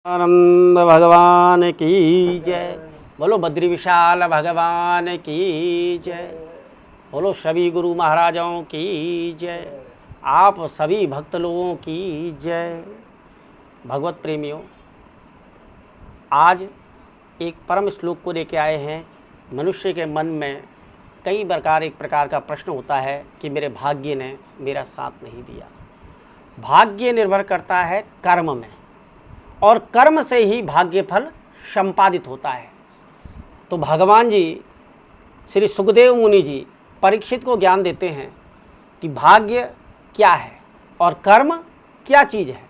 आनंद भगवान की जय। बोलो बद्री विशाल भगवान की जय। बोलो सभी गुरु महाराजों की जय। आप सभी भक्त लोगों की जय। भगवत प्रेमियों, आज एक परम श्लोक को लेके आए हैं। मनुष्य के मन में कई प्रकार एक प्रकार का प्रश्न होता है कि मेरे भाग्य ने मेरा साथ नहीं दिया। भाग्य निर्भर करता है कर्म में, और कर्म से ही भाग्य फल संपादित होता है। तो भगवान जी श्री सुखदेव मुनि जी परीक्षित को ज्ञान देते हैं कि भाग्य क्या है और कर्म क्या चीज़ है,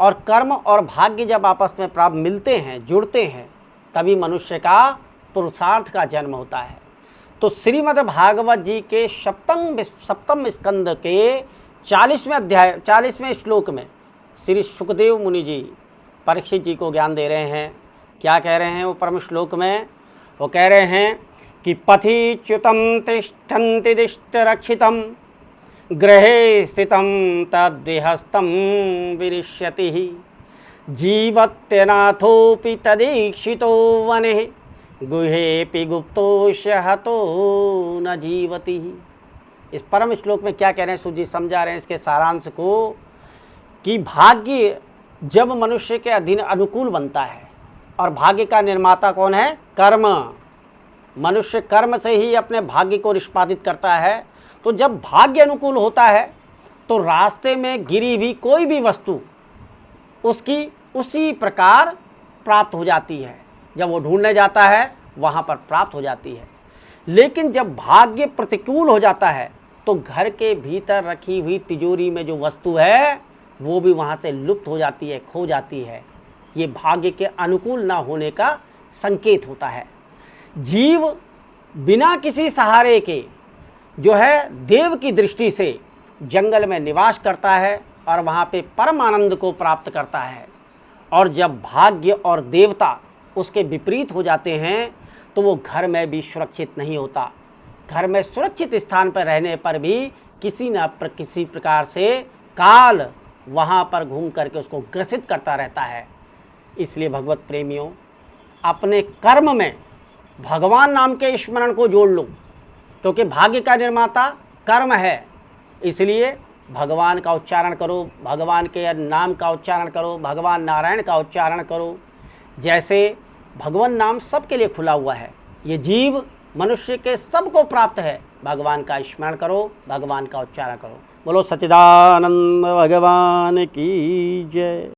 और कर्म और भाग्य जब आपस में प्राप्त मिलते हैं, जुड़ते हैं, तभी मनुष्य का पुरुषार्थ का जन्म होता है। तो श्रीमद् भागवत जी के सप्तम स्कंद के 40वें अध्याय 40वें श्लोक में श्री सुखदेव मुनि जी परीक्षित जी को ज्ञान दे रहे हैं। क्या कह रहे हैं वो परम श्लोक में? वो कह रहे हैं कि पथिच्युतं तिष्ठन्ति दिष्टरक्षितं गृहे स्थितं तद्विहस्तं विनिश्यति जीवत्यनाथोऽपि तदीक्षितो वने गुहेऽपि गुप्तोऽस्य हतो न जीवति। इस परम श्लोक में क्या कह रहे हैं? सूत जी समझा रहे हैं इसके सारांश को कि भाग्य जब मनुष्य के अधीन अनुकूल बनता है, और भाग्य का निर्माता कौन है? कर्म। मनुष्य कर्म से ही अपने भाग्य को निष्पादित करता है। तो जब भाग्य अनुकूल होता है तो रास्ते में गिरी हुई कोई भी वस्तु उसकी उसी प्रकार प्राप्त हो जाती है। जब वो ढूंढने जाता है वहाँ पर प्राप्त हो जाती है। लेकिन जब भाग्य प्रतिकूल हो जाता है तो घर के भीतर रखी हुई तिजोरी में जो वस्तु है वो भी वहाँ से लुप्त हो जाती है, खो जाती है। ये भाग्य के अनुकूल ना होने का संकेत होता है। जीव बिना किसी सहारे के जो है देव की दृष्टि से जंगल में निवास करता है और वहाँ पे परम आनंद को प्राप्त करता है। और जब भाग्य और देवता उसके विपरीत हो जाते हैं तो वो घर में भी सुरक्षित नहीं होता। घर में सुरक्षित स्थान पर रहने पर भी किसी न किसी प्रकार से काल वहाँ पर घूम करके उसको ग्रसित करता रहता है। इसलिए भगवत प्रेमियों, अपने कर्म में भगवान नाम के स्मरण को जोड़ लो, क्योंकि भाग्य का निर्माता कर्म है। इसलिए भगवान का उच्चारण करो, भगवान के नाम का उच्चारण करो, भगवान नारायण का उच्चारण करो। जैसे भगवान नाम सबके लिए खुला हुआ है, ये जीव मनुष्य के सबको प्राप्त है। भगवान का स्मरण करो, भगवान का उच्चारण करो। बोलो सच्चिदानंद भगवान की जय।